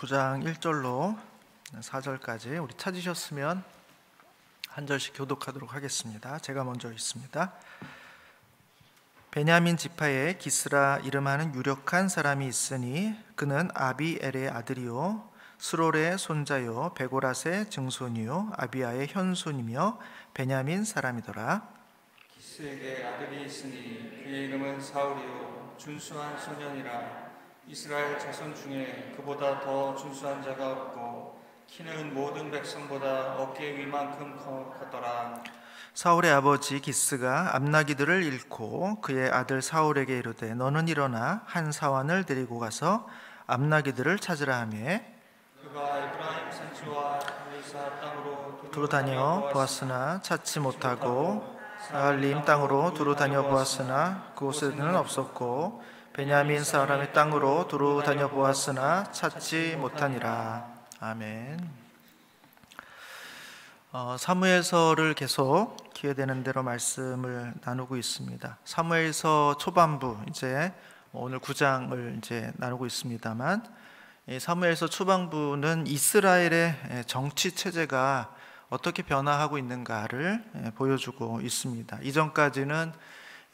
9장 1절로 4절까지 우리 찾으셨으면 한 절씩 교독하도록 하겠습니다. 제가 먼저 읽습니다. 베냐민 지파에 기스라 이름하는 유력한 사람이 있으니 그는 아비엘의 아들이요 스롤의 손자요 베고랏의 증손이요 아비야의 현손이며 베냐민 사람이더라. 기스에게 아들이 있으니 그의 이름은 사울이요 준수한 소년이라. 이스라엘 자손 중에 그보다 더 준수한 자가 없고 키는 모든 백성보다 어깨 위만큼 컸더라. 사울의 아버지 기스가 암나기들을 잃고 그의 아들 사울에게 이르되 너는 일어나 한 사환을 데리고 가서 암나기들을 찾으라 하며 그가 에브라임 산지와 엘리사 땅으로 두루 다녀 보았으나 찾지 못하고 사할림 땅으로 두루 다녀 보았으나 그곳에는 없었고 베냐민 사람의 땅으로 두루 다녀 보았으나 찾지 못하니라. 아멘. 사무엘서를 계속 기회되는 대로 말씀을 나누고 있습니다. 사무엘서 초반부 이제 오늘 9장을 이제 나누고 있습니다만, 사무엘서 초반부는 이스라엘의 정치 체제가 어떻게 변화하고 있는가를 보여주고 있습니다. 이전까지는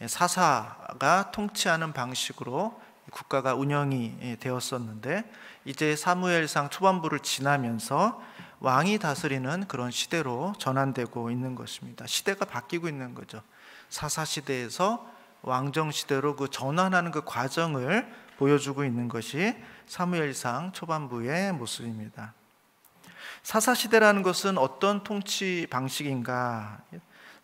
사사가 통치하는 방식으로 국가가 운영이 되었었는데, 이제 사무엘상 초반부를 지나면서 왕이 다스리는 그런 시대로 전환되고 있는 것입니다. 시대가 바뀌고 있는 거죠. 사사 시대에서 왕정 시대로 그 전환하는 그 과정을 보여주고 있는 것이 사무엘상 초반부의 모습입니다. 사사 시대라는 것은 어떤 통치 방식인가?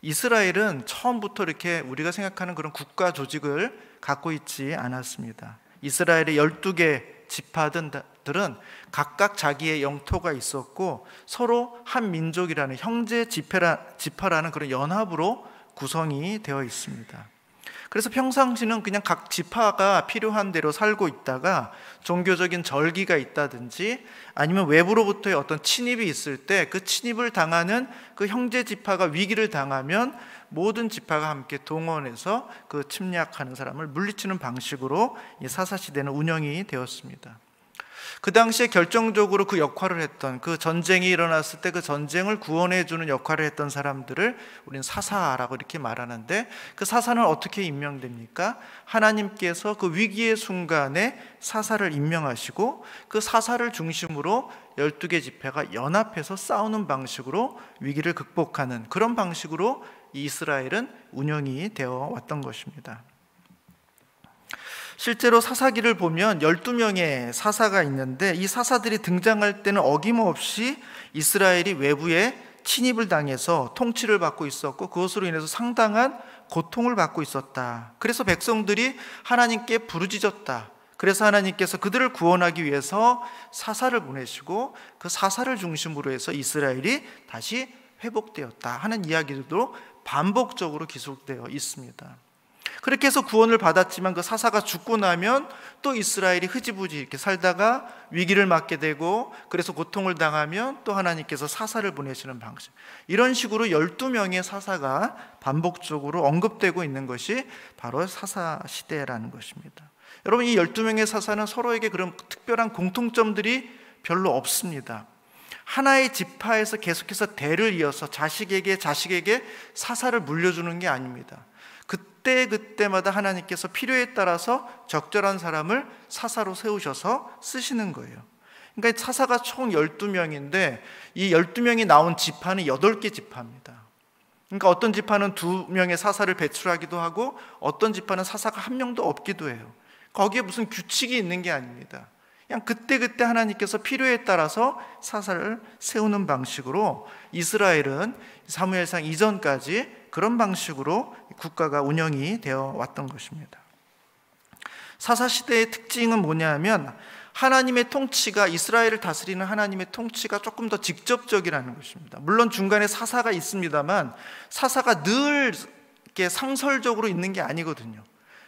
이스라엘은 처음부터 이렇게 우리가 생각하는 그런 국가 조직을 갖고 있지 않았습니다. 이스라엘의 12개 지파들은 각각 자기의 영토가 있었고 서로 한 민족이라는 형제 지파라는 그런 연합으로 구성이 되어 있습니다. 그래서 평상시는 그냥 각 지파가 필요한 대로 살고 있다가 종교적인 절기가 있다든지 아니면 외부로부터의 어떤 침입이 있을 때 그 침입을 당하는 그 형제 지파가 위기를 당하면 모든 지파가 함께 동원해서 그 침략하는 사람을 물리치는 방식으로 이 사사시대는 운영이 되었습니다. 그 당시에 결정적으로 그 역할을 했던, 그 전쟁이 일어났을 때 그 전쟁을 구원해 주는 역할을 했던 사람들을 우리는 사사라고 이렇게 말하는데, 그 사사는 어떻게 임명됩니까? 하나님께서 그 위기의 순간에 사사를 임명하시고 그 사사를 중심으로 12개 지파가 연합해서 싸우는 방식으로 위기를 극복하는 그런 방식으로 이스라엘은 운영이 되어 왔던 것입니다. 실제로 사사기를 보면 12명의 사사가 있는데, 이 사사들이 등장할 때는 어김없이 이스라엘이 외부에 침입을 당해서 통치를 받고 있었고 그것으로 인해서 상당한 고통을 받고 있었다. 그래서 백성들이 하나님께 부르짖었다. 그래서 하나님께서 그들을 구원하기 위해서 사사를 보내시고 그 사사를 중심으로 해서 이스라엘이 다시 회복되었다 하는 이야기들도 반복적으로 기록되어 있습니다. 그렇게 해서 구원을 받았지만 그 사사가 죽고 나면 또 이스라엘이 흐지부지 이렇게 살다가 위기를 맞게 되고, 그래서 고통을 당하면 또 하나님께서 사사를 보내시는 방식, 이런 식으로 12명의 사사가 반복적으로 언급되고 있는 것이 바로 사사 시대라는 것입니다. 여러분, 이 12명의 사사는 서로에게 그런 특별한 공통점들이 별로 없습니다. 하나의 지파에서 계속해서 대를 이어서 자식에게 사사를 물려주는 게 아닙니다. 그때마다 하나님께서 필요에 따라서 적절한 사람을 사사로 세우셔서 쓰시는 거예요. 그러니까 사사가 총 12명인데 이 12명이 나온 지파는 8개 지파입니다. 그러니까 어떤 지파는 2명의 사사를 배출하기도 하고 어떤 지파는 사사가 1명도 없기도 해요. 거기에 무슨 규칙이 있는 게 아닙니다. 그냥 그때 하나님께서 필요에 따라서 사사를 세우는 방식으로 이스라엘은 사무엘상 이전까지 그런 방식으로 국가가 운영이 되어 왔던 것입니다. 사사시대의 특징은 뭐냐면 하나님의 통치가, 이스라엘을 다스리는 하나님의 통치가 조금 더 직접적이라는 것입니다. 물론 중간에 사사가 있습니다만 사사가 늘 이렇게 상설적으로 있는 게 아니거든요.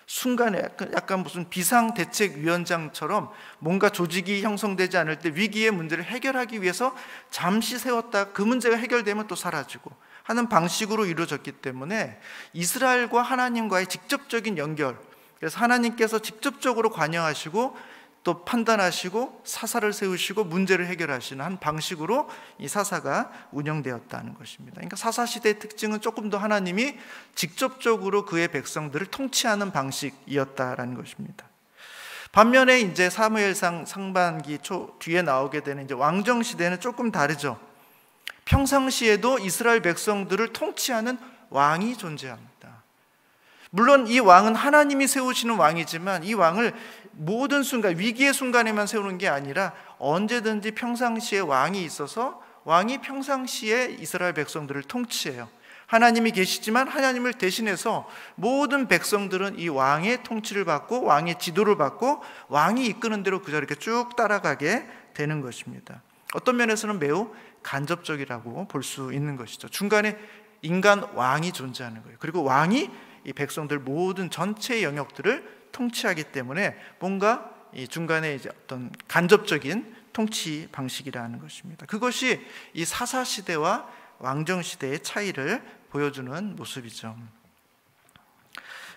순간에 약간 무슨 비상대책위원장처럼 뭔가 조직이 형성되지 않을 때 위기의 문제를 해결하기 위해서 잠시 세웠다가 그 문제가 해결되면 또 사라지고 하는 방식으로 이루어졌기 때문에 이스라엘과 하나님과의 직접적인 연결, 그래서 하나님께서 직접적으로 관여하시고 또 판단하시고 사사를 세우시고 문제를 해결하시는 한 방식으로 이 사사가 운영되었다는 것입니다. 그러니까 사사 시대의 특징은 조금 더 하나님이 직접적으로 그의 백성들을 통치하는 방식이었다라는 것입니다. 반면에 이제 사무엘상 상반기 초 뒤에 나오게 되는 이제 왕정 시대는 조금 다르죠. 평상시에도 이스라엘 백성들을 통치하는 왕이 존재합니다. 물론 이 왕은 하나님이 세우시는 왕이지만 이 왕을 모든 순간, 위기의 순간에만 세우는 게 아니라 언제든지 평상시에 왕이 있어서 왕이 평상시에 이스라엘 백성들을 통치해요. 하나님이 계시지만 하나님을 대신해서 모든 백성들은 이 왕의 통치를 받고 왕의 지도를 받고 왕이 이끄는 대로 그저 이렇게 쭉 따라가게 되는 것입니다. 어떤 면에서는 매우 간접적이라고 볼 수 있는 것이죠. 중간에 인간 왕이 존재하는 거예요. 그리고 왕이 이 백성들 모든 전체 영역들을 통치하기 때문에 뭔가 이 중간에 이제 어떤 간접적인 통치 방식이라는 것입니다. 그것이 이 사사 시대와 왕정 시대의 차이를 보여주는 모습이죠.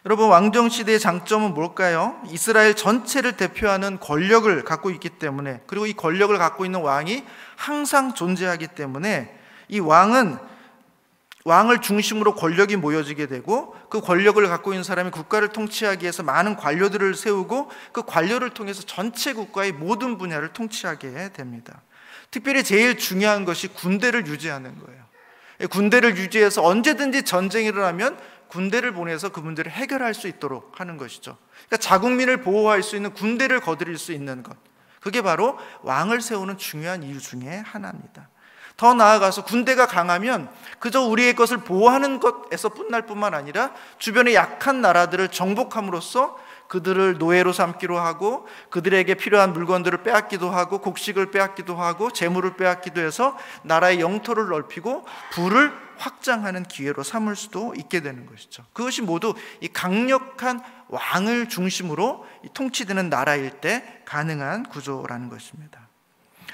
여러분, 왕정 시대의 장점은 뭘까요? 이스라엘 전체를 대표하는 권력을 갖고 있기 때문에, 그리고 이 권력을 갖고 있는 왕이 항상 존재하기 때문에 이 왕을 중심으로 권력이 모여지게 되고 그 권력을 갖고 있는 사람이 국가를 통치하기 위해서 많은 관료들을 세우고 그 관료를 통해서 전체 국가의 모든 분야를 통치하게 됩니다. 특별히 제일 중요한 것이 군대를 유지하는 거예요. 군대를 유지해서 언제든지 전쟁이 일어나면 군대를 보내서 그 문제를 해결할 수 있도록 하는 것이죠. 그러니까 자국민을 보호할 수 있는 군대를 거느릴 수 있는 것, 그게 바로 왕을 세우는 중요한 이유 중에 하나입니다. 더 나아가서 군대가 강하면 그저 우리의 것을 보호하는 것에서 끝날 뿐만 아니라 주변의 약한 나라들을 정복함으로써 그들을 노예로 삼기로 하고 그들에게 필요한 물건들을 빼앗기도 하고 곡식을 빼앗기도 하고 재물을 빼앗기도 해서 나라의 영토를 넓히고 부를 확장하는 기회로 삼을 수도 있게 되는 것이죠. 그것이 모두 이 강력한 왕을 중심으로 통치되는 나라일 때 가능한 구조라는 것입니다.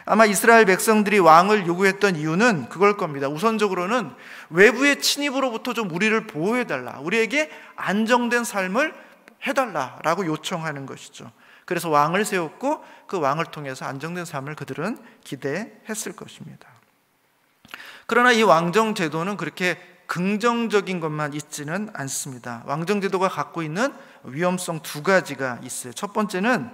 아마 이스라엘 백성들이 왕을 요구했던 이유는 그걸 겁니다. 우선적으로는 외부의 침입으로부터 좀 우리를 보호해달라, 우리에게 안정된 삶을 해달라라고 요청하는 것이죠. 그래서 왕을 세웠고 그 왕을 통해서 안정된 삶을 그들은 기대했을 것입니다. 그러나 이 왕정 제도는 그렇게 긍정적인 것만 있지는 않습니다. 왕정 제도가 갖고 있는 위험성 두 가지가 있어요. 첫 번째는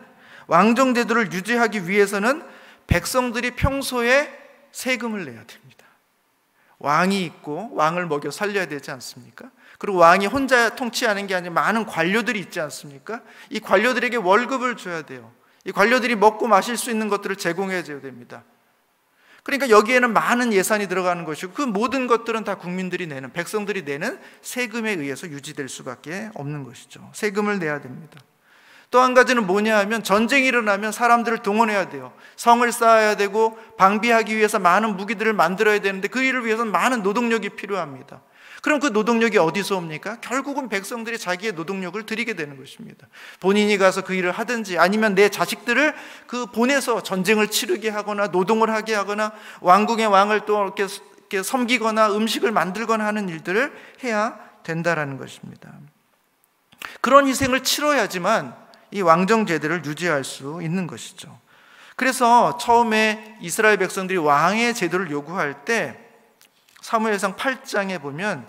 왕정 제도를 유지하기 위해서는 백성들이 평소에 세금을 내야 됩니다. 왕이 있고 왕을 먹여 살려야 되지 않습니까? 그리고 왕이 혼자 통치하는 게 아니라 많은 관료들이 있지 않습니까? 이 관료들에게 월급을 줘야 돼요. 이 관료들이 먹고 마실 수 있는 것들을 제공해 줘야 됩니다. 그러니까 여기에는 많은 예산이 들어가는 것이고 그 모든 것들은 다 국민들이 내는, 백성들이 내는 세금에 의해서 유지될 수밖에 없는 것이죠. 세금을 내야 됩니다. 또 한 가지는 뭐냐 하면 전쟁이 일어나면 사람들을 동원해야 돼요. 성을 쌓아야 되고 방비하기 위해서 많은 무기들을 만들어야 되는데 그 일을 위해서는 많은 노동력이 필요합니다. 그럼 그 노동력이 어디서 옵니까? 결국은 백성들이 자기의 노동력을 들이게 되는 것입니다. 본인이 가서 그 일을 하든지 아니면 내 자식들을 보내서 전쟁을 치르게 하거나 노동을 하게 하거나 왕궁의 왕을 또 이렇게 섬기거나 음식을 만들거나 하는 일들을 해야 된다라는 것입니다. 그런 희생을 치러야지만 이 왕정 제도를 유지할 수 있는 것이죠. 그래서 처음에 이스라엘 백성들이 왕의 제도를 요구할 때 사무엘상 8장에 보면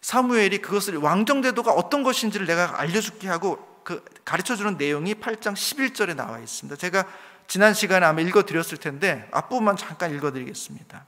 사무엘이 그것을 왕정 제도가 어떤 것인지를 내가 알려줄게 하고 가르쳐주는 내용이 8장 11절에 나와 있습니다. 제가 지난 시간에 아마 읽어드렸을 텐데 앞부분만 잠깐 읽어드리겠습니다.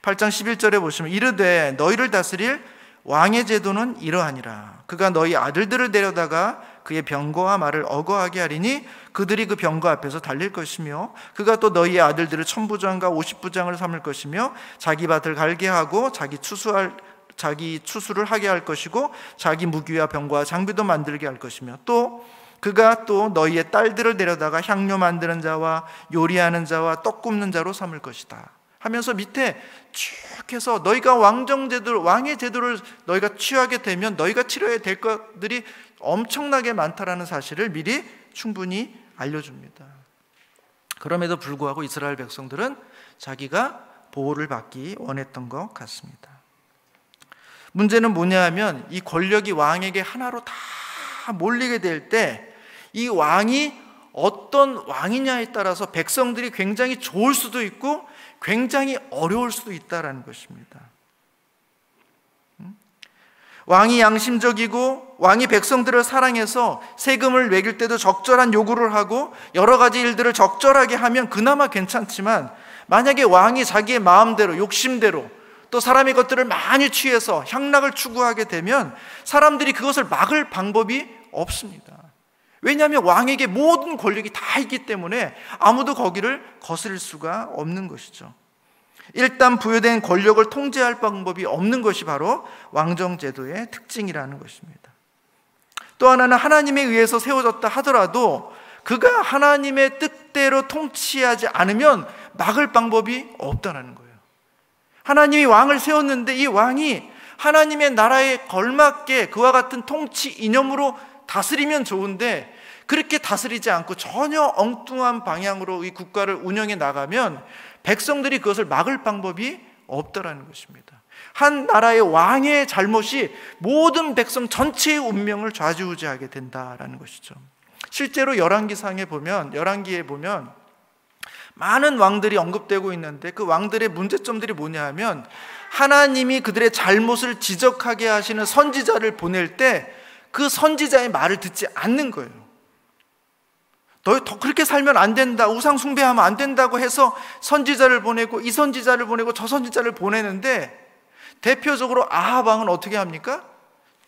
8장 11절에 보시면 이르되 너희를 다스릴 왕의 제도는 이러하니라. 그가 너희 아들들을 데려다가 그의 병거와 말을 어거하게 하리니 그들이 그 병거 앞에서 달릴 것이며 그가 또 너희의 아들들을 1000부장과 50부장을 삼을 것이며 자기 밭을 갈게 하고 자기 추수를 하게 할 것이고 자기 무기와 병거와 장비도 만들게 할 것이며 또 그가 또 너희의 딸들을 데려다가 향료 만드는 자와 요리하는 자와 떡 굽는 자로 삼을 것이다 하면서 밑에 쭉 해서 너희가 왕의 제도를 너희가 취하게 되면 너희가 치러야 될 것들이 엄청나게 많다라는 사실을 미리 충분히 알려줍니다. 그럼에도 불구하고 이스라엘 백성들은 자기가 보호를 받기 원했던 것 같습니다. 문제는 뭐냐 하면 이 권력이 왕에게 하나로 다 몰리게 될 때 이 왕이 어떤 왕이냐에 따라서 백성들이 굉장히 좋을 수도 있고 굉장히 어려울 수도 있다라는 것입니다. 왕이 양심적이고 왕이 백성들을 사랑해서 세금을 매길 때도 적절한 요구를 하고 여러 가지 일들을 적절하게 하면 그나마 괜찮지만, 만약에 왕이 자기의 마음대로 욕심대로 또 사람의 것들을 많이 취해서 향락을 추구하게 되면 사람들이 그것을 막을 방법이 없습니다. 왜냐하면 왕에게 모든 권력이 다 있기 때문에 아무도 거기를 거스릴 수가 없는 것이죠. 일단 부여된 권력을 통제할 방법이 없는 것이 바로 왕정제도의 특징이라는 것입니다. 또 하나는 하나님에 의해서 세워졌다 하더라도 그가 하나님의 뜻대로 통치하지 않으면 막을 방법이 없다는 거예요. 하나님이 왕을 세웠는데 이 왕이 하나님의 나라에 걸맞게 그와 같은 통치 이념으로 다스리면 좋은데, 그렇게 다스리지 않고 전혀 엉뚱한 방향으로 이 국가를 운영해 나가면 백성들이 그것을 막을 방법이 없다라는 것입니다. 한 나라의 왕의 잘못이 모든 백성 전체의 운명을 좌지우지하게 된다라는 것이죠. 실제로 열왕기에 보면 많은 왕들이 언급되고 있는데 그 왕들의 문제점들이 뭐냐 하면, 하나님이 그들의 잘못을 지적하게 하시는 선지자를 보낼 때 그 선지자의 말을 듣지 않는 거예요. 너 그렇게 살면 안 된다, 우상 숭배하면 안 된다고 해서 선지자를 보내고 이 선지자를 보내고 저 선지자를 보내는데, 대표적으로 아합 왕은 어떻게 합니까?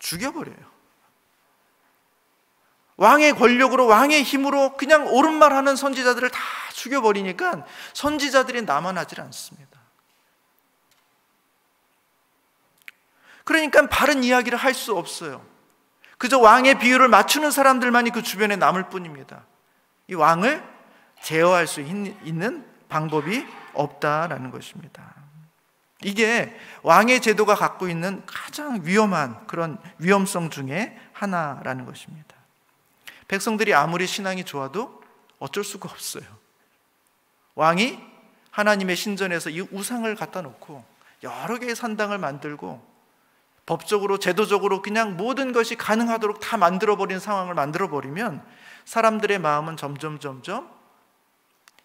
죽여버려요. 왕의 권력으로 왕의 힘으로 그냥 옳은 말 하는 선지자들을 다 죽여버리니까 선지자들이 남아나질 않습니다. 그러니까 바른 이야기를 할 수 없어요. 그저 왕의 비율을 맞추는 사람들만이 그 주변에 남을 뿐입니다. 이 왕을 제어할 수 있는 방법이 없다라는 것입니다. 이게 왕의 제도가 갖고 있는 가장 위험한 그런 위험성 중에 하나라는 것입니다. 백성들이 아무리 신앙이 좋아도 어쩔 수가 없어요. 왕이 하나님의 신전에서 이 우상을 갖다 놓고 여러 개의 산당을 만들고 법적으로 제도적으로 그냥 모든 것이 가능하도록 다 만들어버린 상황을 만들어버리면 사람들의 마음은 점점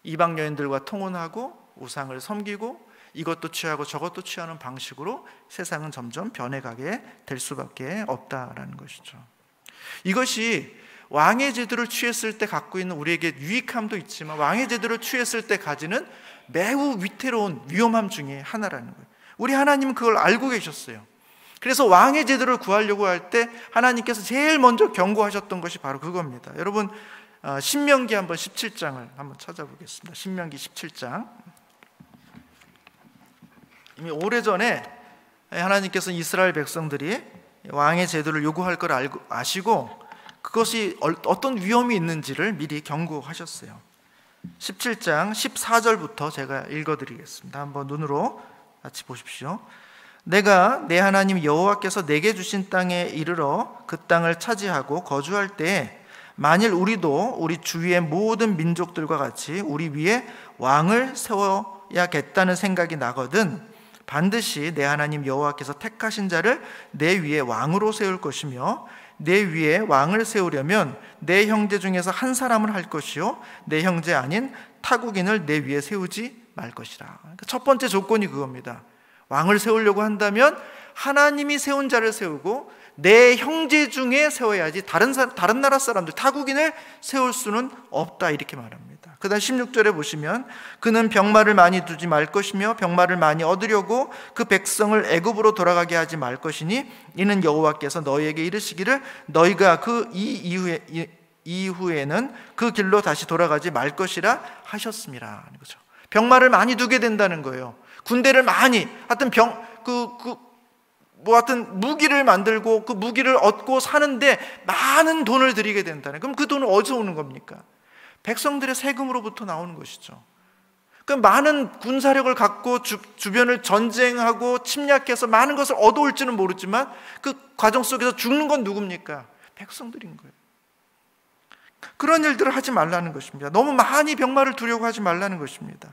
이방 여인들과 통혼하고 우상을 섬기고 이것도 취하고 저것도 취하는 방식으로 세상은 점점 변해가게 될 수밖에 없다라는 것이죠. 이것이 왕의 제도를 취했을 때 갖고 있는 우리에게 유익함도 있지만 왕의 제도를 취했을 때 가지는 매우 위태로운 위험함 중에 하나라는 거예요. 우리 하나님은 그걸 알고 계셨어요. 그래서 왕의 제도를 구하려고 할 때 하나님께서 제일 먼저 경고하셨던 것이 바로 그겁니다. 여러분 신명기 17장을 한번 찾아보겠습니다. 신명기 17장. 이미 오래전에 하나님께서 이스라엘 백성들이 왕의 제도를 요구할 걸 아시고 그것이 어떤 위험이 있는지를 미리 경고하셨어요. 17장 14절부터 제가 읽어드리겠습니다. 한번 눈으로 같이 보십시오. 내가 내 하나님 여호와께서 내게 주신 땅에 이르러 그 땅을 차지하고 거주할 때에 만일 우리도 우리 주위의 모든 민족들과 같이 우리 위에 왕을 세워야겠다는 생각이 나거든 반드시 내 하나님 여호와께서 택하신 자를 내 위에 왕으로 세울 것이며 내 위에 왕을 세우려면 내 형제 중에서 한 사람을 할 것이요 내 형제 아닌 타국인을 내 위에 세우지 말 것이라. 첫 번째 조건이 그겁니다. 왕을 세우려고 한다면 하나님이 세운 자를 세우고 내 형제 중에 세워야지 다른 나라 사람들, 타국인을 세울 수는 없다 이렇게 말합니다. 그 다음 16절에 보시면 그는 병마를 많이 두지 말 것이며 병마를 많이 얻으려고 그 백성을 애굽으로 돌아가게 하지 말 것이니 이는 여호와께서 너희에게 이르시기를 너희가 그 이후에는 그 길로 다시 돌아가지 말 것이라 하셨습니다. 그렇죠? 병마를 많이 두게 된다는 거예요. 군대를 많이 하여튼 하여튼 무기를 만들고 그 무기를 얻고 사는데 많은 돈을 들이게 된다는. 그럼 그 돈은 어디서 오는 겁니까? 백성들의 세금으로부터 나오는 것이죠. 그 많은 군사력을 갖고 주변을 전쟁하고 침략해서 많은 것을 얻어올지는 모르지만 그 과정 속에서 죽는 건 누굽니까? 백성들인 거예요. 그런 일들을 하지 말라는 것입니다. 너무 많이 병마를 두려고 하지 말라는 것입니다.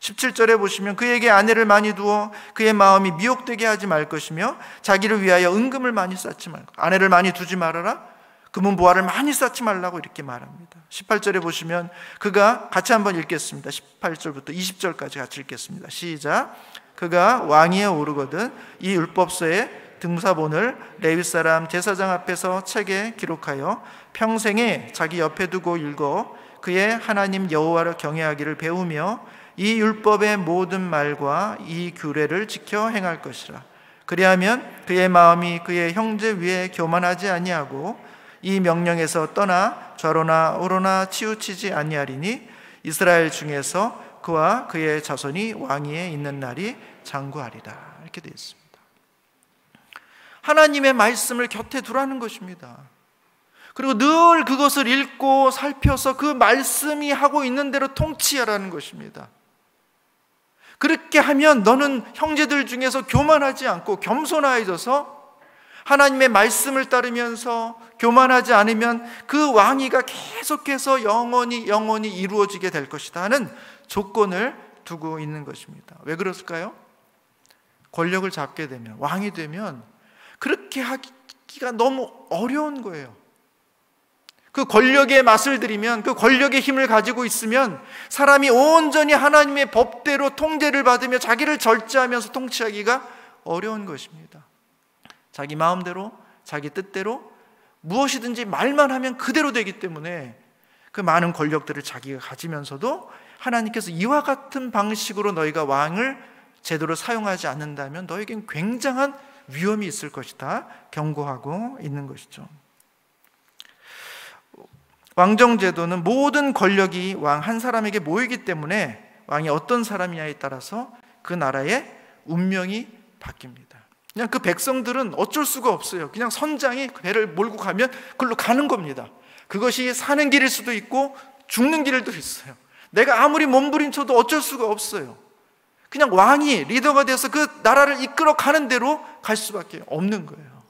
17절에 보시면 그에게 아내를 많이 두어 그의 마음이 미혹되게 하지 말 것이며 자기를 위하여 은금을 많이 쌓지 말고. 아내를 많이 두지 말아라. 금은 보화를 많이 쌓지 말라고 이렇게 말합니다. 18절에 보시면 그가, 같이 한번 읽겠습니다. 18절부터 20절까지 같이 읽겠습니다. 시작. 그가 왕위에 오르거든 이 율법서의 등사본을 레위 사람 제사장 앞에서 책에 기록하여 평생에 자기 옆에 두고 읽어 그의 하나님 여호와를 경외하기를 배우며 이 율법의 모든 말과 이 규례를 지켜 행할 것이라. 그리하면 그의 마음이 그의 형제 위에 교만하지 아니하고 이 명령에서 떠나 좌로나 우로나 치우치지 아니하리니 이스라엘 중에서 그와 그의 자손이 왕위에 있는 날이 장구하리라. 이렇게 되어 있습니다. 하나님의 말씀을 곁에 두라는 것입니다. 그리고 늘 그것을 읽고 살펴서 그 말씀이 하고 있는 대로 통치하라는 것입니다. 그렇게 하면 너는 형제들 중에서 교만하지 않고 겸손해져서 하나님의 말씀을 따르면서 교만하지 않으면 그 왕위가 계속해서 영원히 이루어지게 될 것이다 하는 조건을 두고 있는 것입니다. 왜 그랬을까요? 권력을 잡게 되면, 왕이 되면 그렇게 하기가 너무 어려운 거예요. 그 권력의 맛을 들이면, 그 권력의 힘을 가지고 있으면 사람이 온전히 하나님의 법대로 통제를 받으며 자기를 절제하면서 통치하기가 어려운 것입니다. 자기 마음대로, 자기 뜻대로 무엇이든지 말만 하면 그대로 되기 때문에 그 많은 권력들을 자기가 가지면서도 하나님께서 이와 같은 방식으로 너희가 왕을 제대로 사용하지 않는다면 너에겐 굉장한 위험이 있을 것이다 경고하고 있는 것이죠. 왕정제도는 모든 권력이 왕 한 사람에게 모이기 때문에 왕이 어떤 사람이냐에 따라서 그 나라의 운명이 바뀝니다. 그냥 그 백성들은 어쩔 수가 없어요. 그냥 선장이 배를 몰고 가면 그걸로 가는 겁니다. 그것이 사는 길일 수도 있고 죽는 길도 있어요. 내가 아무리 몸부림쳐도 어쩔 수가 없어요. 그냥 왕이 리더가 돼서 그 나라를 이끌어 가는 대로 갈 수밖에 없는 거예요.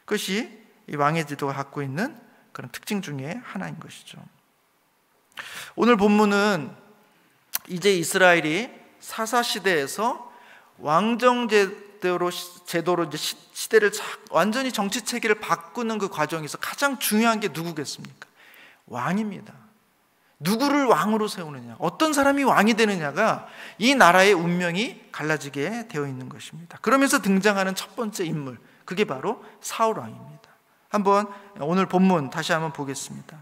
그것이 이 왕의 제도가 갖고 있는 그런 특징 중에 하나인 것이죠. 오늘 본문은 이제 이스라엘이 사사시대에서 왕정제도로 이제 시대를 완전히 정치 체계를 바꾸는 그 과정에서 가장 중요한 게 누구겠습니까? 왕입니다. 누구를 왕으로 세우느냐, 어떤 사람이 왕이 되느냐가 이 나라의 운명이 갈라지게 되어 있는 것입니다. 그러면서 등장하는 첫 번째 인물, 그게 바로 사울 왕입니다. 한번 오늘 본문 다시 한번 보겠습니다.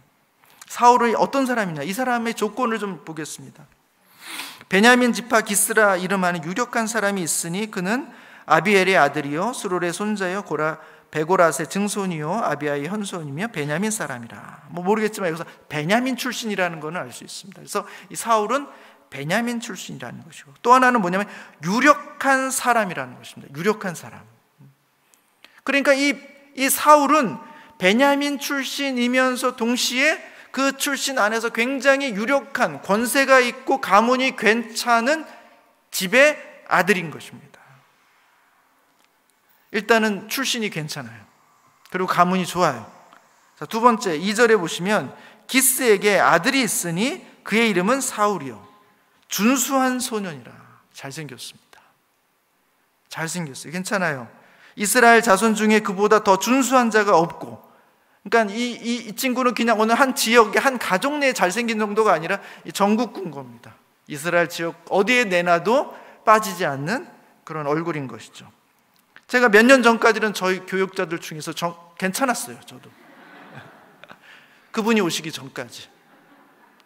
사울이 어떤 사람이냐, 이 사람의 조건을 좀 보겠습니다. 베냐민 지파 기스라 이름하는 유력한 사람이 있으니 그는 아비엘의 아들이요 수롤의 손자요 베고랏의 증손이요 아비아의 현손이며 베냐민 사람이라. 모르겠지만 여기서 베냐민 출신이라는 것은 알 수 있습니다. 그래서 이 사울은 베냐민 출신이라는 것이고, 또 하나는 뭐냐면 유력한 사람이라는 것입니다. 유력한 사람. 그러니까 이 사울은 베냐민 출신이면서 동시에 그 출신 안에서 굉장히 유력한, 권세가 있고 가문이 괜찮은 집의 아들인 것입니다. 일단은 출신이 괜찮아요. 그리고 가문이 좋아요. 자, 두 번째 2절에 보시면 기스에게 아들이 있으니 그의 이름은 사울이요 준수한 소년이라. 잘생겼습니다. 잘생겼어요. 괜찮아요. 이스라엘 자손 중에 그보다 더 준수한 자가 없고, 그러니까 이 친구는 그냥 어느 한 지역의 한 가족 내에 잘생긴 정도가 아니라 전국군 겁니다. 이스라엘 지역 어디에 내놔도 빠지지 않는 그런 얼굴인 것이죠. 제가 몇 년 전까지는 저희 교육자들 중에서 괜찮았어요. 저도 그분이 오시기 전까지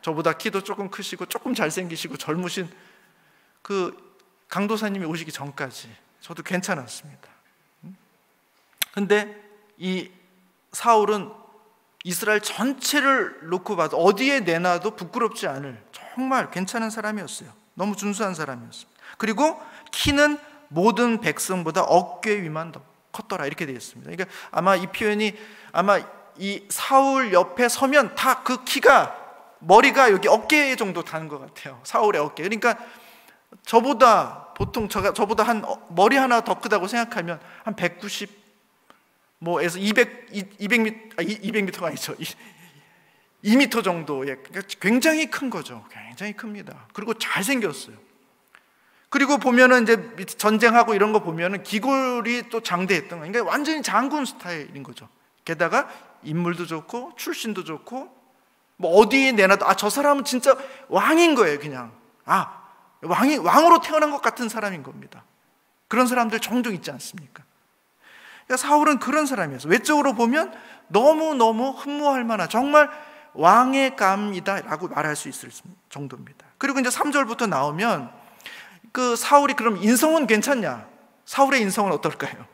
저보다 키도 조금 크시고 조금 잘생기시고 젊으신 그 강도사님이 오시기 전까지 저도 괜찮았습니다. 근데 이 사울은 이스라엘 전체를 놓고 봐도 어디에 내놔도 부끄럽지 않을 정말 괜찮은 사람이었어요. 너무 준수한 사람이었습니다. 그리고 키는 모든 백성보다 어깨 위만 더 컸더라 이렇게 되어 있습니다. 그러니까 아마 이 표현이 아마 이 사울 옆에 서면 다 그 키가 머리가 여기 어깨 정도 다는 것 같아요. 사울의 어깨. 그러니까 저보다 보통 저보다 한 머리 하나 더 크다고 생각하면 한 190 뭐에서 200m가 아니죠. 2m 정도의 굉장히 큰 거죠. 굉장히 큽니다. 그리고 잘생겼어요. 그리고 보면은 이제 전쟁하고 이런 거 보면은 기골이 또 장대했던 거. 그러니까 완전히 장군 스타일인 거죠. 게다가 인물도 좋고 출신도 좋고 뭐 어디에 내놔도 저 사람은 진짜 왕인 거예요. 그냥 왕으로 태어난 것 같은 사람인 겁니다. 그런 사람들 종종 있지 않습니까? 그러니까 사울은 그런 사람이었어요. 외적으로 보면 너무너무 흠모할 만한 정말 왕의 감이다 라고 말할 수 있을 정도입니다. 그리고 이제 3절부터 나오면 그 사울이 그럼 인성은 괜찮냐? 사울의 인성은 어떨까요?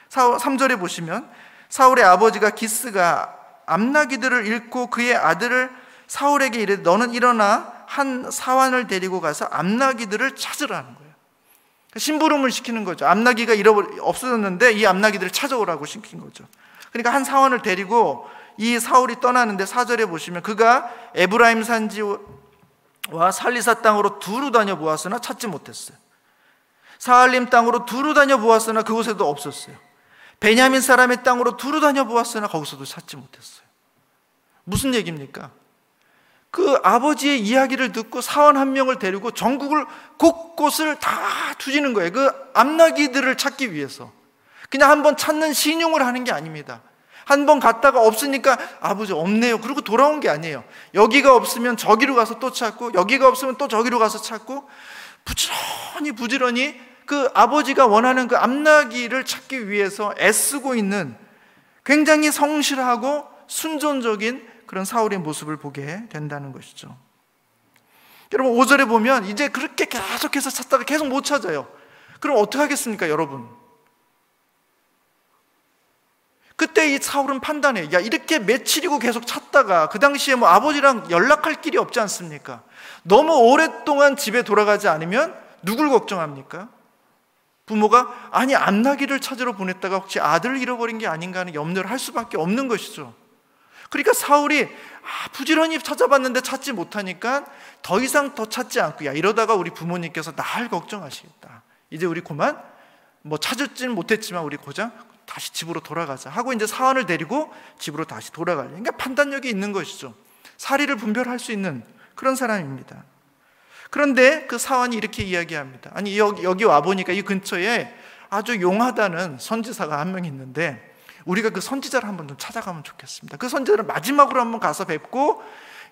3절에 보시면 사울의 아버지가 기스가 암나기들을 잃고 그의 아들을 사울에게 이르되 너는 일어나 한 사환을 데리고 가서 암나기들을 찾으라는 거예요. 심부름을 시키는 거죠. 암나기가 없어졌는데 이 암나기들을 찾아오라고 시킨 거죠. 그러니까 한 사환을 데리고 이 사울이 떠나는데 4절에 보시면 그가 에브라임 산지와 살리사 땅으로 두루 다녀 보았으나 찾지 못했어요. 사알림 땅으로 두루 다녀 보았으나 그곳에도 없었어요. 베냐민 사람의 땅으로 두루 다녀 보았으나 거기서도 찾지 못했어요. 무슨 얘기입니까? 그 아버지의 이야기를 듣고 사원 한 명을 데리고 전국을 곳곳을 다 뒤지는 거예요. 그 암나기들을 찾기 위해서. 그냥 한번 찾는 신용을 하는 게 아닙니다. 한번 갔다가 없으니까 아버지 없네요. 그리고 돌아온 게 아니에요. 여기가 없으면 저기로 가서 또 찾고 여기가 없으면 또 저기로 가서 찾고 부지런히 그 아버지가 원하는 그 암나기를 찾기 위해서 애쓰고 있는 굉장히 성실하고 순종적인 그런 사울의 모습을 보게 된다는 것이죠. 여러분 5절에 보면 이제 그렇게 계속해서 찾다가 계속 못 찾아요. 그럼 어떻게 하겠습니까 여러분? 그때 이 사울은 판단해. 이렇게 며칠이고 계속 찾다가 그 당시에 뭐 아버지랑 연락할 길이 없지 않습니까? 너무 오랫동안 집에 돌아가지 않으면 누굴 걱정합니까? 부모가 암나기를 찾으러 보냈다가 혹시 아들을 잃어버린 게 아닌가 하는 염려를 할 수밖에 없는 것이죠. 그러니까 사울이 부지런히 찾아봤는데 찾지 못하니까 더 이상 더 찾지 않고 이러다가 우리 부모님께서 날 걱정하시겠다. 이제 우리 그만 뭐 찾을지는 못했지만 우리 고장 다시 집으로 돌아가자 하고 이제 사환을 데리고 집으로 다시 돌아가려. 그러니까 판단력이 있는 것이죠. 사리를 분별할 수 있는 그런 사람입니다. 그런데 그 사환이 이렇게 이야기합니다. 여기 와보니까 이 근처에 아주 용하다는 선지사가 한 명 있는데 우리가 그 선지자를 한번 좀 찾아가면 좋겠습니다. 그 선지자를 마지막으로 한번 가서 뵙고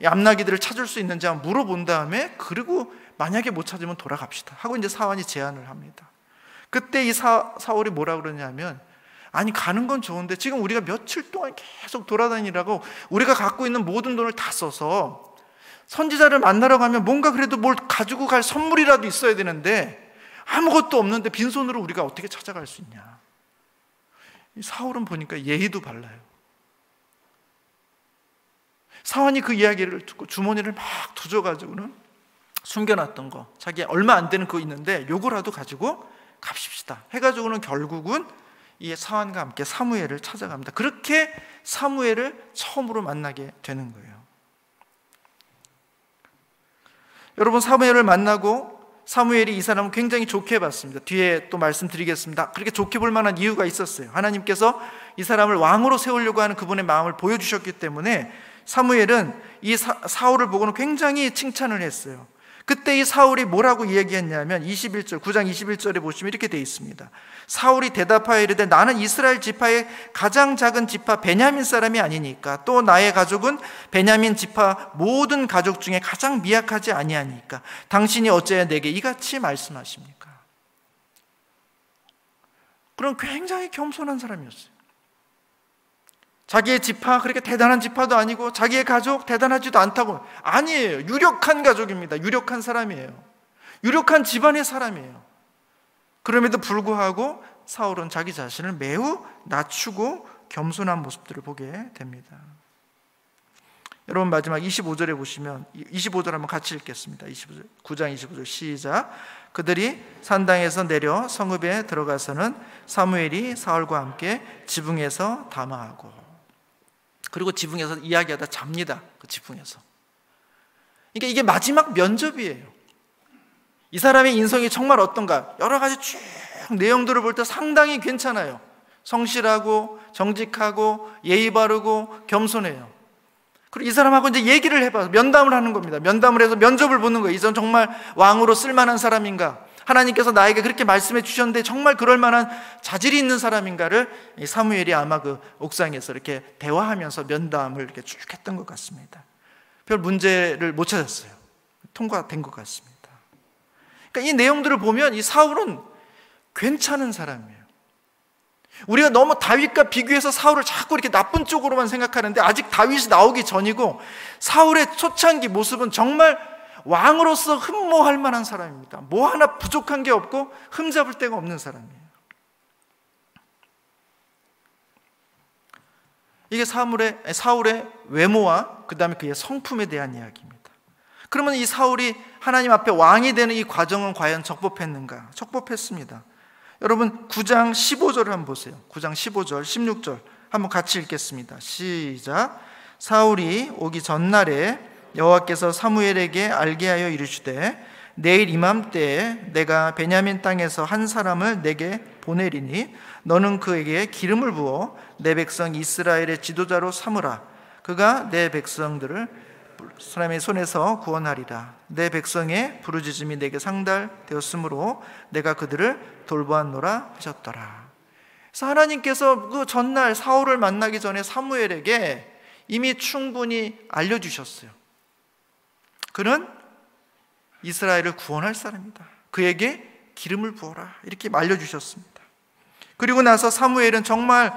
이 암나기들을 찾을 수 있는지 한번 물어본 다음에 그리고 만약에 못 찾으면 돌아갑시다 하고 이제 사환이 제안을 합니다. 그때 이 사울이 뭐라 그러냐면 가는 건 좋은데 지금 우리가 며칠 동안 계속 돌아다니라고 우리가 갖고 있는 모든 돈을 다 써서 선지자를 만나러 가면 뭔가 그래도 뭘 가지고 갈 선물이라도 있어야 되는데 아무것도 없는데 빈손으로 우리가 어떻게 찾아갈 수 있냐. 사울은 보니까 예의도 발라요. 사환이 그 이야기를 듣고 주머니를 막 두져가지고는 숨겨놨던 거 자기 얼마 안 되는 거 있는데 요거라도 가지고 갑시다 해가지고는 결국은 이 사환과 함께 사무엘을 찾아갑니다. 그렇게 사무엘을 처음으로 만나게 되는 거예요. 여러분 사무엘을 만나고 사무엘이 이 사람을 굉장히 좋게 봤습니다. 뒤에 또 말씀드리겠습니다. 그렇게 좋게 볼 만한 이유가 있었어요. 하나님께서 이 사람을 왕으로 세우려고 하는 그분의 마음을 보여주셨기 때문에 사무엘은 이 사울을 보고는 굉장히 칭찬을 했어요. 그때 이 사울이 뭐라고 얘기했냐면 9장 21절에 보시면 이렇게 되어 있습니다. 사울이 대답하여 이르되 나는 이스라엘 지파의 가장 작은 지파 베냐민 사람이 아니니까 또 나의 가족은 베냐민 지파 모든 가족 중에 가장 미약하지 아니하니까 당신이 어찌하여 내게 이같이 말씀하십니까? 그런 굉장히 겸손한 사람이었어요. 자기의 지파 그렇게 대단한 지파도 아니고 자기의 가족 대단하지도 않다고 아니에요. 유력한 가족입니다. 유력한 사람이에요. 유력한 집안의 사람이에요. 그럼에도 불구하고 사울은 자기 자신을 매우 낮추고 겸손한 모습들을 보게 됩니다. 여러분 마지막 25절에 보시면 25절 한번 같이 읽겠습니다. 9장 25절 시작. 그들이 산당에서 내려 성읍에 들어가서는 사무엘이 사울과 함께 지붕에서 담화하고 그리고 지붕에서 이야기하다 잡니다. 그 지붕에서. 그러니까 이게 마지막 면접이에요. 이 사람의 인성이 정말 어떤가? 여러 가지 쭉 내용들을 볼 때 상당히 괜찮아요. 성실하고 정직하고 예의 바르고 겸손해요. 그리고 이 사람하고 이제 얘기를 해봐서 면담을 하는 겁니다. 면담을 해서 면접을 보는 거예요. 이 사람 정말 왕으로 쓸만한 사람인가? 하나님께서 나에게 그렇게 말씀해 주셨는데 정말 그럴 만한 자질이 있는 사람인가를 이 사무엘이 아마 그 옥상에서 이렇게 대화하면서 면담을 이렇게 쭉 했던 것 같습니다. 별 문제를 못 찾았어요. 통과된 것 같습니다. 그러니까 이 내용들을 보면 이 사울은 괜찮은 사람이에요. 우리가 너무 다윗과 비교해서 사울을 자꾸 이렇게 나쁜 쪽으로만 생각하는데 아직 다윗이 나오기 전이고 사울의 초창기 모습은 정말 왕으로서 흠모할 만한 사람입니다. 뭐 하나 부족한 게 없고 흠잡을 데가 없는 사람이에요. 이게 사울의 외모와 그 다음에 그의 성품에 대한 이야기입니다. 그러면 이 사울이 하나님 앞에 왕이 되는 이 과정은 과연 적법했는가? 적법했습니다. 여러분 9장 15절을 한번 보세요. 9장 15절 16절 한번 같이 읽겠습니다. 시작. 사울이 오기 전날에 여호와께서 사무엘에게 알게 하여 이르시되 내일 이맘때에 내가 베냐민 땅에서 한 사람을 내게 보내리니 너는 그에게 기름을 부어 내 백성 이스라엘의 지도자로 삼으라. 그가 내 백성들을 사람의 손에서 구원하리라. 내 백성의 부르짖음이 내게 상달되었으므로 내가 그들을 돌보았노라 하셨더라. 그래서 하나님께서 그 전날 사울을 만나기 전에 사무엘에게 이미 충분히 알려주셨어요. 그는 이스라엘을 구원할 사람이다. 그에게 기름을 부어라. 이렇게 알려주셨습니다. 그리고 나서 사무엘은 정말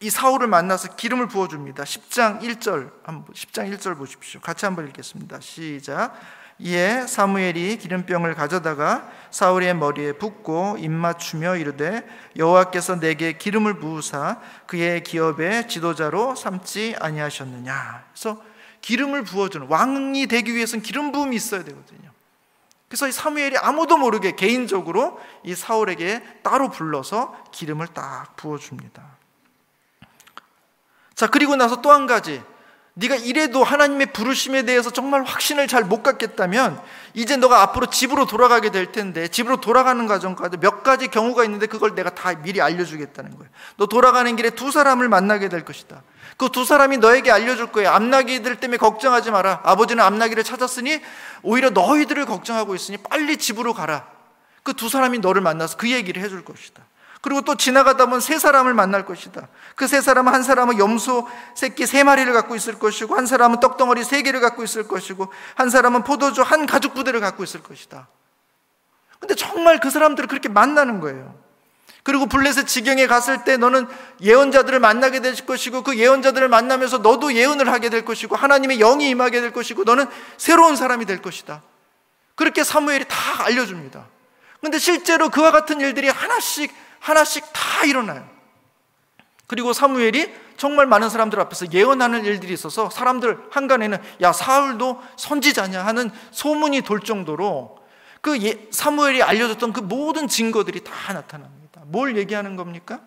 이 사울을 만나서 기름을 부어줍니다. 10장 1절 보십시오. 같이 한번 읽겠습니다. 시작. 이에 사무엘이 기름병을 가져다가 사울의 머리에 붓고 입맞추며 이르되 여호와께서 내게 기름을 부으사 그의 기업의 지도자로 삼지 아니하셨느냐. 그래서 기름을 부어주는, 왕이 되기 위해서는 기름 부음이 있어야 되거든요. 그래서 이 사무엘이 아무도 모르게 개인적으로 이 사울에게 따로 불러서 기름을 딱 부어줍니다. 자, 그리고 나서 또 한 가지, 네가 이래도 하나님의 부르심에 대해서 정말 확신을 잘 못 갖겠다면 이제 너가 앞으로 집으로 돌아가게 될 텐데 집으로 돌아가는 과정까지 몇 가지 경우가 있는데 그걸 내가 다 미리 알려주겠다는 거예요. 너 돌아가는 길에 두 사람을 만나게 될 것이다. 그 두 사람이 너에게 알려줄 거예요. 암나귀들 때문에 걱정하지 마라. 아버지는 암나귀를 찾았으니 오히려 너희들을 걱정하고 있으니 빨리 집으로 가라. 그 두 사람이 너를 만나서 그 얘기를 해줄 것이다. 그리고 또 지나가다 보면 세 사람을 만날 것이다. 그 세 사람은 한 사람은 염소 새끼 3마리를 갖고 있을 것이고 한 사람은 떡덩어리 3개를 갖고 있을 것이고 한 사람은 포도주 한 가죽 부대를 갖고 있을 것이다. 근데 정말 그 사람들을 그렇게 만나는 거예요. 그리고 블레셋 지경에 갔을 때 너는 예언자들을 만나게 될 것이고 그 예언자들을 만나면서 너도 예언을 하게 될 것이고 하나님의 영이 임하게 될 것이고 너는 새로운 사람이 될 것이다. 그렇게 사무엘이 다 알려줍니다. 근데 실제로 그와 같은 일들이 하나씩 다 일어나요. 그리고 사무엘이 정말 많은 사람들 앞에서 예언하는 일들이 있어서 사람들 한간에는 야 사울도 선지자냐 하는 소문이 돌 정도로 사무엘이 알려줬던 그 모든 증거들이 다 나타납니다. 뭘 얘기하는 겁니까?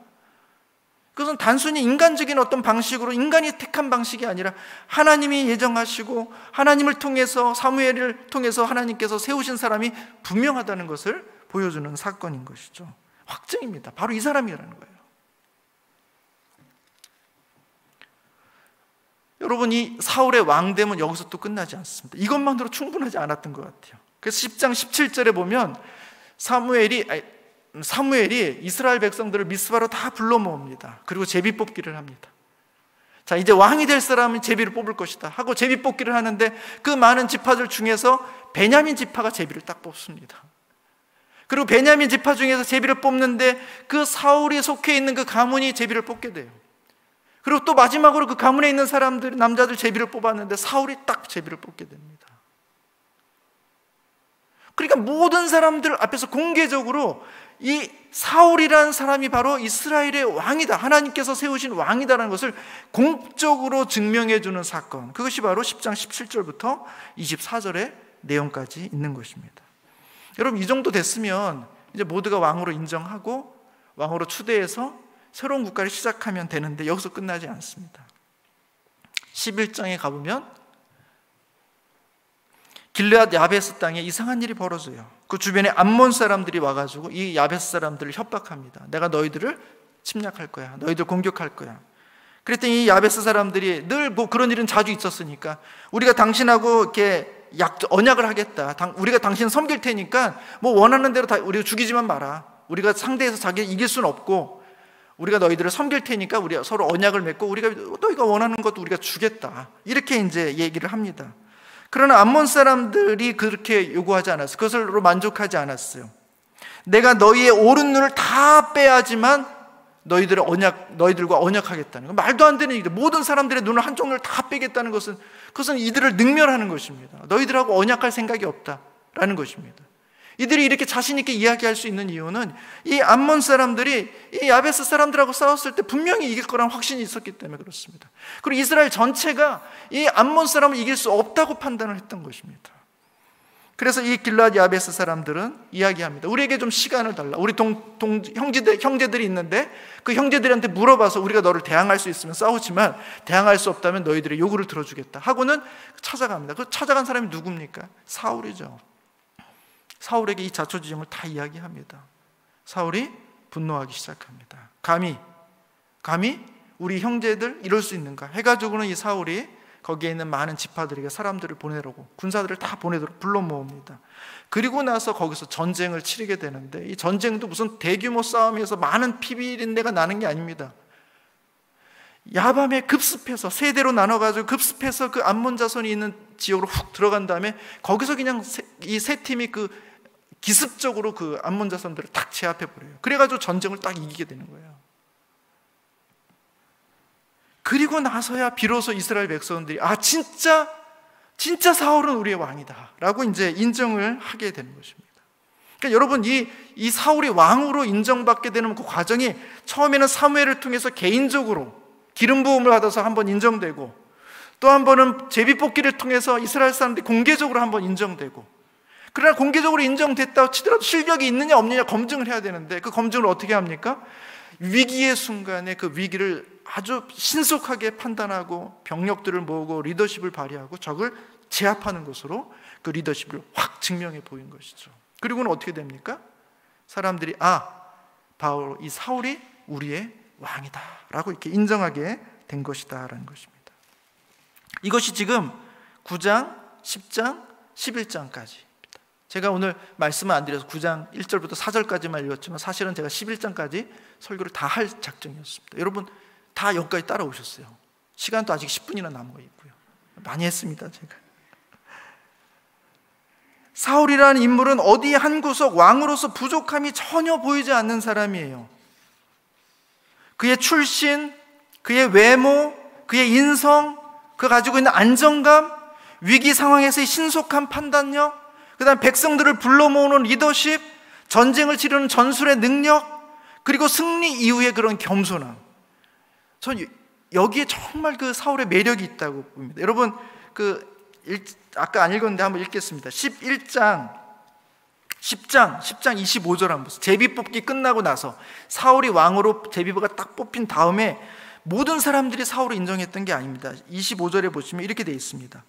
그것은 단순히 인간적인 어떤 방식으로 인간이 택한 방식이 아니라 하나님이 예정하시고 하나님을 통해서 사무엘을 통해서 하나님께서 세우신 사람이 분명하다는 것을 보여주는 사건인 것이죠. 확증입니다. 바로 이 사람이라는 거예요. 여러분, 이 사울의 왕됨은 여기서 또 끝나지 않습니다. 이것만으로 충분하지 않았던 것 같아요. 그래서 10장 17절에 보면 사무엘이 이스라엘 백성들을 미스바로 다 불러 모읍니다. 그리고 제비 뽑기를 합니다. 자, 이제 왕이 될 사람은 제비를 뽑을 것이다 하고 제비 뽑기를 하는데 그 많은 지파들 중에서 베냐민 지파가 제비를 딱 뽑습니다. 그리고 베냐민 지파 중에서 제비를 뽑는데 그 사울이 속해 있는 그 가문이 제비를 뽑게 돼요. 그리고 또 마지막으로 그 가문에 있는 사람들, 남자들 제비를 뽑았는데 사울이 딱 제비를 뽑게 됩니다. 그러니까 모든 사람들 앞에서 공개적으로 이 사울이라는 사람이 바로 이스라엘의 왕이다, 하나님께서 세우신 왕이다라는 것을 공적으로 증명해 주는 사건, 그것이 바로 10장 17절부터 24절의 내용까지 있는 것입니다. 여러분, 이 정도 됐으면 이제 모두가 왕으로 인정하고 왕으로 추대해서 새로운 국가를 시작하면 되는데 여기서 끝나지 않습니다. 11장에 가보면 길르앗 야베스 땅에 이상한 일이 벌어져요. 그 주변에 암몬 사람들이 와가지고 이 야베스 사람들을 협박합니다. 내가 너희들을 침략할 거야, 너희들 공격할 거야. 그랬더니 이 야베스 사람들이 늘 뭐 그런 일은 자주 있었으니까 우리가 당신하고 이렇게 언약을 하겠다. 우리가 당신 섬길 테니까 뭐 원하는 대로 다 우리가 죽이지만 마라. 우리가 상대에서 자기 이길 수는 없고 우리가 너희들을 섬길 테니까 우리가 서로 언약을 맺고 우리가 너희가 원하는 것도 우리가 주겠다. 이렇게 이제 얘기를 합니다. 그러나 암몬 사람들이 그렇게 요구하지 않았어요. 그것으로 만족하지 않았어요. 내가 너희의 오른 눈을 다 빼야지만 너희들과 언약하겠다는 거. 말도 안 되는 얘기죠. 모든 사람들의 눈을 한쪽 눈을 다 빼겠다는 그것은 이들을 능멸하는 것입니다. 너희들하고 언약할 생각이 없다라는 것입니다. 이들이 이렇게 자신 있게 이야기할 수 있는 이유는 이 암몬 사람들이 이 야베스 사람들하고 싸웠을 때 분명히 이길 거라는 확신이 있었기 때문에 그렇습니다. 그리고 이스라엘 전체가 이 암몬 사람을 이길 수 없다고 판단을 했던 것입니다. 그래서 이 길르앗 야베스 사람들은 이야기합니다. 우리에게 좀 시간을 달라. 우리 형제들이 있는데 그 형제들한테 물어봐서 우리가 너를 대항할 수 있으면 싸우지만 대항할 수 없다면 너희들의 요구를 들어주겠다 하고는 찾아갑니다. 그 찾아간 사람이 누굽니까? 사울이죠. 사울에게 이 자초지종을 다 이야기합니다. 사울이 분노하기 시작합니다. 감히 우리 형제들 이럴 수 있는가 해가지고는 이 사울이 거기에 있는 많은 지파들에게 사람들을 보내라고 군사들을 다 보내도록 불러 모읍니다. 그리고 나서 거기서 전쟁을 치르게 되는데 이 전쟁도 무슨 대규모 싸움에서 많은 피비린내가 나는 게 아닙니다. 야밤에 급습해서 세대로 나눠가지고 급습해서 그 암몬 자손이 있는 지역으로 훅 들어간 다음에 거기서 그냥 이 세 팀이 그 기습적으로 그 암몬 자손들을 딱 제압해 버려요. 그래가지고 전쟁을 딱 이기게 되는 거예요. 그리고 나서야 비로소 이스라엘 백성들이 진짜 사울은 우리의 왕이다 라고 이제 인정을 하게 되는 것입니다. 그러니까 여러분 이 사울이 왕으로 인정받게 되는 그 과정이 처음에는 사무엘을 통해서 개인적으로 기름 부음을 받아서 한번 인정되고 또 한 번은 제비뽑기를 통해서 이스라엘 사람들이 공개적으로 한번 인정되고 그러나 공개적으로 인정됐다고 치더라도 실력이 있느냐 없느냐 검증을 해야 되는데 그 검증을 어떻게 합니까? 위기의 순간에 그 위기를 아주 신속하게 판단하고 병력들을 모으고 리더십을 발휘하고 적을 제압하는 것으로 그 리더십을 확 증명해 보인 것이죠. 그리고는 어떻게 됩니까? 사람들이 바로 이 사울이 우리의 왕이다 라고 이렇게 인정하게 된 것이다 라는 것입니다. 이것이 지금 9장, 10장, 11장까지 제가 오늘 말씀을 안 드려서 9장 1절부터 4절까지만 읽었지만 사실은 제가 11장까지 설교를 다 할 작정이었습니다. 여러분 다 여기까지 따라오셨어요. 시간도 아직 10분이나 남아 있고요. 많이 했습니다 제가. 사울이라는 인물은 어디 한 구석 왕으로서 부족함이 전혀 보이지 않는 사람이에요. 그의 출신, 그의 외모, 그의 인성, 그가 가지고 있는 안정감, 위기 상황에서의 신속한 판단력, 그 다음 백성들을 불러 모으는 리더십, 전쟁을 치르는 전술의 능력, 그리고 승리 이후의 그런 겸손함. 전 여기에 정말 그 사울의 매력이 있다고 봅니다. 여러분 아까 안 읽었는데 한번 읽겠습니다. 10장 25절 한번 보세요. 제비 뽑기 끝나고 나서 사울이 왕으로 제비가 딱 뽑힌 다음에 모든 사람들이 사울을 인정했던 게 아닙니다. 25절에 보시면 이렇게 되어 있습니다.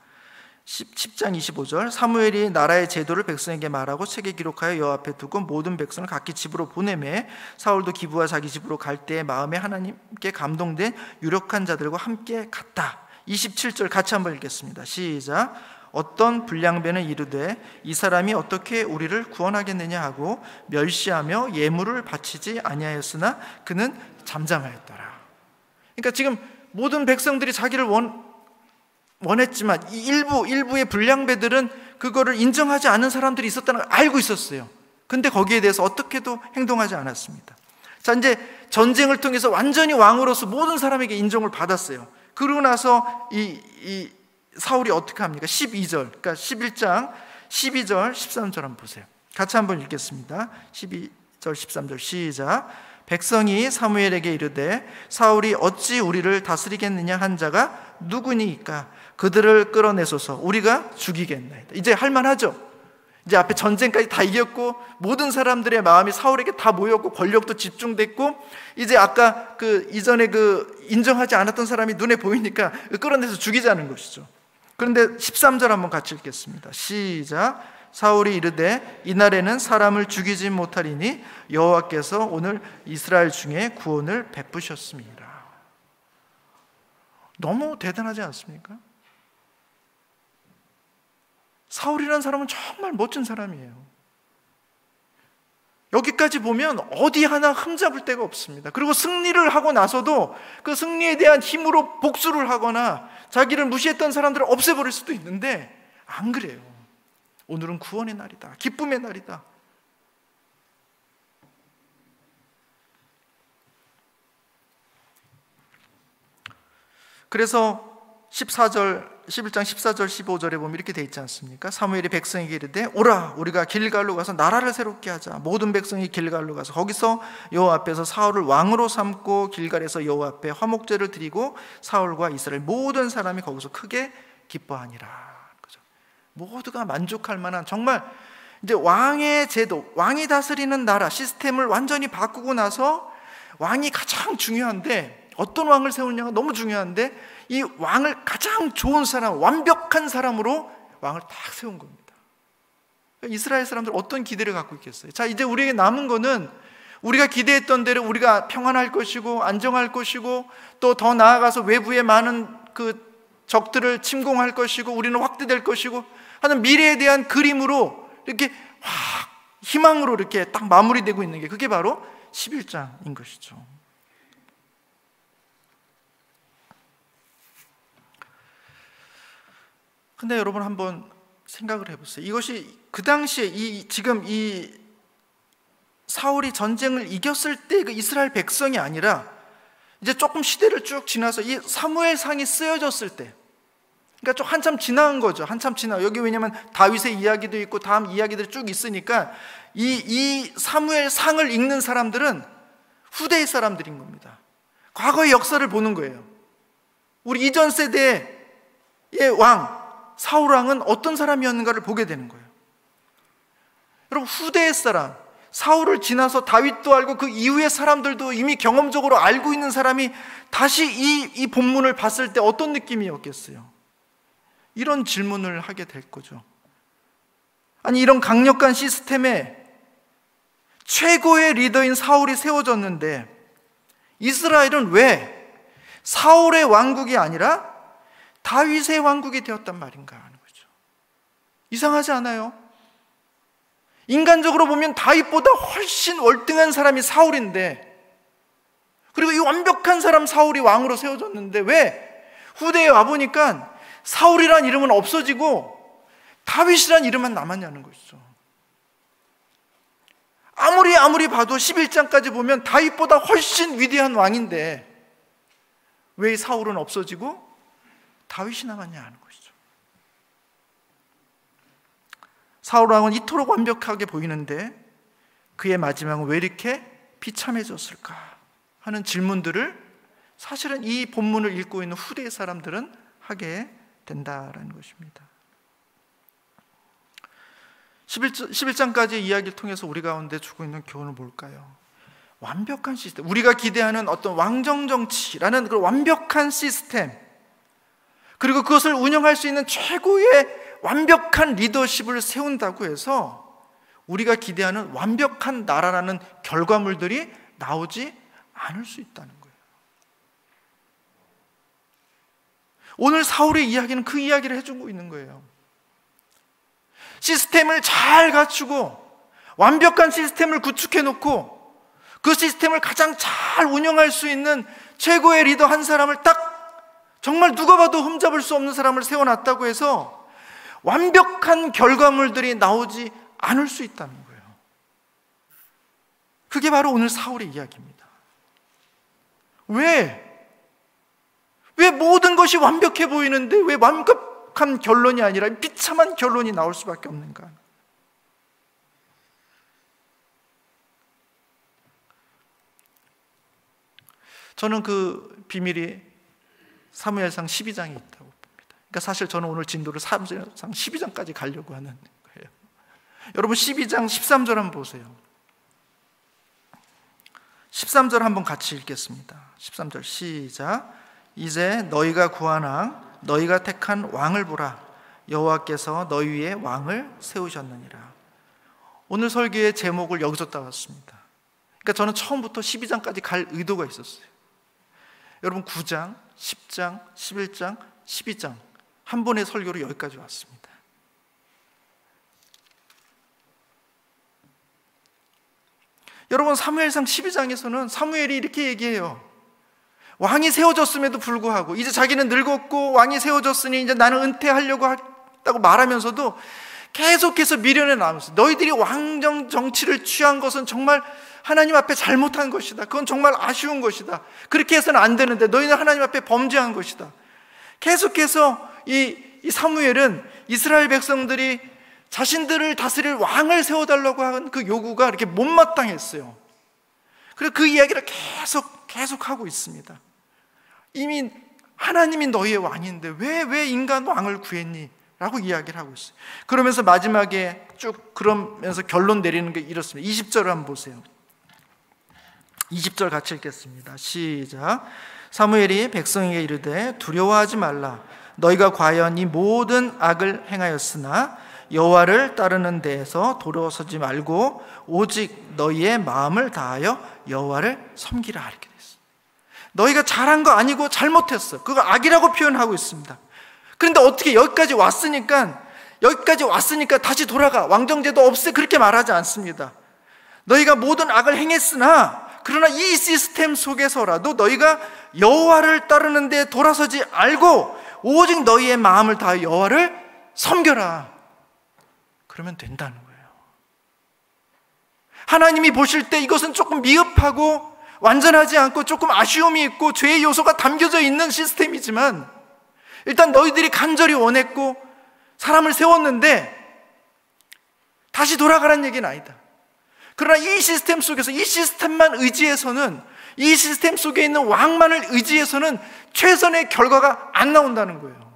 10장 25절 사무엘이 나라의 제도를 백성에게 말하고 책에 기록하여 여호와 앞에 두고 모든 백성을 각기 집으로 보내매 사울도 기브와 자기 집으로 갈 때에 마음에 하나님께 감동된 유력한 자들과 함께 갔다. 27절 같이 한번 읽겠습니다. 시작. 어떤 불량배는 이르되 이 사람이 어떻게 우리를 구원하겠느냐 하고 멸시하며 예물을 바치지 아니하였으나 그는 잠잠하였더라. 그러니까 지금 모든 백성들이 자기를 원했지만 이 일부의 불량배들은 그거를 인정하지 않는 사람들이 있었다는 걸 알고 있었어요. 근데 거기에 대해서 어떻게도 행동하지 않았습니다. 자, 이제 전쟁을 통해서 완전히 왕으로서 모든 사람에게 인정을 받았어요. 그러고 나서 이 사울이 어떻게 합니까? 12절, 그러니까 11장 12절 13절 한번 보세요. 같이 한번 읽겠습니다. 12절 13절 시작. 백성이 사무엘에게 이르되 사울이 어찌 우리를 다스리겠느냐 한 자가 누구니까 그들을 끌어내소서 우리가 죽이겠나이다. 이제 할만하죠. 이제 앞에 전쟁까지 다 이겼고 모든 사람들의 마음이 사울에게 다 모였고 권력도 집중됐고 이제 아까 이전에 인정하지 않았던 사람이 눈에 보이니까 끌어내서 죽이자는 것이죠. 그런데 13절 한번 같이 읽겠습니다. 시작. 사울이 이르되 이날에는 사람을 죽이지 못하리니 여호와께서 오늘 이스라엘 중에 구원을 베푸셨습니다. 너무 대단하지 않습니까? 사울이라는 사람은 정말 멋진 사람이에요. 여기까지 보면 어디 하나 흠잡을 데가 없습니다. 그리고 승리를 하고 나서도 그 승리에 대한 힘으로 복수를 하거나 자기를 무시했던 사람들을 없애버릴 수도 있는데 안 그래요. 오늘은 구원의 날이다. 기쁨의 날이다. 그래서 11장 14절 15절에 보면 이렇게 돼 있지 않습니까? 사무엘이 백성에게 이르되 오라 우리가 길갈로 가서 나라를 새롭게 하자. 모든 백성이 길갈로 가서 거기서 여호와 앞에서 사울을 왕으로 삼고 길갈에서 여호와 앞에 화목제를 드리고 사울과 이스라엘 모든 사람이 거기서 크게 기뻐하니라. 그죠? 모두가 만족할 만한 정말 이제 왕의 제도, 왕이 다스리는 나라 시스템을 완전히 바꾸고 나서 왕이 가장 중요한데 어떤 왕을 세우느냐가 너무 중요한데 이 왕을 가장 좋은 사람, 완벽한 사람으로 왕을 딱 세운 겁니다. 이스라엘 사람들 어떤 기대를 갖고 있겠어요? 자, 이제 우리에게 남은 거는 우리가 기대했던 대로 우리가 평안할 것이고 안정할 것이고 또 더 나아가서 외부의 많은 그 적들을 침공할 것이고 우리는 확대될 것이고 하는 미래에 대한 그림으로 이렇게 희망으로 이렇게 딱 마무리되고 있는 게 그게 바로 11장인 것이죠. 근데 여러분 한번 생각을 해보세요. 이것이 그 당시에 지금 이 사울이 전쟁을 이겼을 때 그 이스라엘 백성이 아니라 이제 조금 시대를 쭉 지나서 이 사무엘상이 쓰여졌을 때, 그러니까 좀 한참 지나간 거죠. 한참 지나. 여기 왜냐면 다윗의 이야기도 있고 다음 이야기들이 쭉 있으니까 이 사무엘상을 읽는 사람들은 후대의 사람들인 겁니다. 과거의 역사를 보는 거예요. 우리 이전 세대의 왕 사울 왕은 어떤 사람이었는가를 보게 되는 거예요. 여러분 후대의 사람, 사울을 지나서 다윗도 알고 그 이후의 사람들도 이미 경험적으로 알고 있는 사람이 다시 이 본문을 봤을 때 어떤 느낌이었겠어요? 이런 질문을 하게 될 거죠. 아니 이런 강력한 시스템에 최고의 리더인 사울이 세워졌는데 이스라엘은 왜 사울의 왕국이 아니라 다윗의 왕국이 되었단 말인가 하는 거죠. 이상하지 않아요? 인간적으로 보면 다윗보다 훨씬 월등한 사람이 사울인데, 그리고 이 완벽한 사람 사울이 왕으로 세워졌는데 왜 후대에 와보니까 사울이란 이름은 없어지고 다윗이란 이름만 남았냐는 것이죠. 아무리 봐도 11장까지 보면 다윗보다 훨씬 위대한 왕인데 왜 사울은 없어지고 다윗이 남았냐 하는 것이죠. 사울 왕은 이토록 완벽하게 보이는데 그의 마지막은 왜 이렇게 비참해졌을까 하는 질문들을 사실은 이 본문을 읽고 있는 후대의 사람들은 하게 된다라는 것입니다. 11장까지의 이야기를 통해서 우리 가운데 주고 있는 교훈은 뭘까요? 완벽한 시스템, 우리가 기대하는 어떤 왕정정치라는 그런 완벽한 시스템, 그리고 그것을 운영할 수 있는 최고의 완벽한 리더십을 세운다고 해서 우리가 기대하는 완벽한 나라라는 결과물들이 나오지 않을 수 있다는 거예요. 오늘 사울의 이야기는 그 이야기를 해주고 있는 거예요. 시스템을 잘 갖추고 완벽한 시스템을 구축해놓고 그 시스템을 가장 잘 운영할 수 있는 최고의 리더 한 사람을 딱 정말 누가 봐도 흠잡을 수 없는 사람을 세워놨다고 해서 완벽한 결과물들이 나오지 않을 수 있다는 거예요. 그게 바로 오늘 사울의 이야기입니다. 왜 모든 것이 완벽해 보이는데 왜 완벽한 결론이 아니라 비참한 결론이 나올 수밖에 없는가? 저는 그 비밀이 사무엘상 12장에 있다고 봅니다. 그러니까 사실 저는 오늘 진도를 사무엘상 12장까지 가려고 하는 거예요. 여러분 12장 13절 한번 보세요. 13절 한번 같이 읽겠습니다. 13절 시작. 이제 너희가 구한 왕, 너희가 택한 왕을 보라. 여호와께서 너희 위에 왕을 세우셨느니라. 오늘 설교의 제목을 여기서 따왔습니다. 그러니까 저는 처음부터 12장까지 갈 의도가 있었어요. 여러분 9장, 10장, 11장, 12장 한 번의 설교로 여기까지 왔습니다. 여러분, 사무엘상 12장에서는 사무엘이 이렇게 얘기해요. 왕이 세워졌음에도 불구하고 이제 자기는 늙었고 왕이 세워졌으니 이제 나는 은퇴하려고 했다고 말하면서도 계속해서 미련에 남았어요. 너희들이 왕정 정치를 취한 것은 정말 하나님 앞에 잘못한 것이다. 그건 정말 아쉬운 것이다. 그렇게 해서는 안 되는데 너희는 하나님 앞에 범죄한 것이다. 계속해서 이 사무엘은 이스라엘 백성들이 자신들을 다스릴 왕을 세워달라고 하는 그 요구가 이렇게 못마땅했어요. 그래서 그 이야기를 계속 하고 있습니다. 이미 하나님이 너희의 왕인데 왜 인간 왕을 구했니? 라고 이야기를 하고 있어요. 그러면서 마지막에 쭉 그러면서 결론 내리는 게 이렇습니다. 20절을 한번 보세요. 20절 같이 읽겠습니다. 시작. 사무엘이 백성에게 이르되 두려워하지 말라. 너희가 과연 이 모든 악을 행하였으나 여호와를 따르는 데에서 돌아서지 말고 오직 너희의 마음을 다하여 여호와를 섬기라. 이렇게 됐어요. 너희가 잘한 거 아니고 잘못했어. 그거 악이라고 표현하고 있습니다. 그런데 어떻게 여기까지 왔으니까 다시 돌아가, 왕정제도 없애, 그렇게 말하지 않습니다. 너희가 모든 악을 행했으나 그러나 이 시스템 속에서라도 너희가 여호와를 따르는 데 돌아서지 말고 오직 너희의 마음을 다하여 여호와를 섬겨라. 그러면 된다는 거예요. 하나님이 보실 때 이것은 조금 미흡하고 완전하지 않고 조금 아쉬움이 있고 죄의 요소가 담겨져 있는 시스템이지만 일단 너희들이 간절히 원했고 사람을 세웠는데 다시 돌아가라는 얘기는 아니다. 그러나 이 시스템 속에서 이 시스템만 의지해서는, 이 시스템 속에 있는 왕만을 의지해서는 최선의 결과가 안 나온다는 거예요.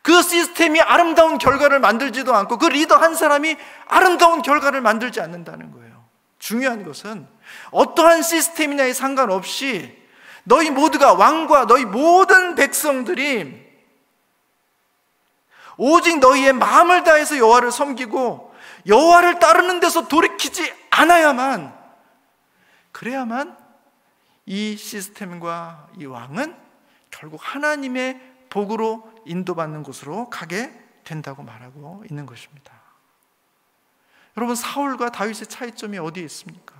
그 시스템이 아름다운 결과를 만들지도 않고 그 리더 한 사람이 아름다운 결과를 만들지 않는다는 거예요. 중요한 것은 어떠한 시스템이냐에 상관없이 너희 모두가, 왕과 너희 모든 백성들이 오직 너희의 마음을 다해서 여호와를 섬기고 여호와를 따르는 데서 돌이키지 않아야만, 그래야만 이 시스템과 이 왕은 결국 하나님의 복으로 인도받는 곳으로 가게 된다고 말하고 있는 것입니다. 여러분, 사울과 다윗의 차이점이 어디에 있습니까?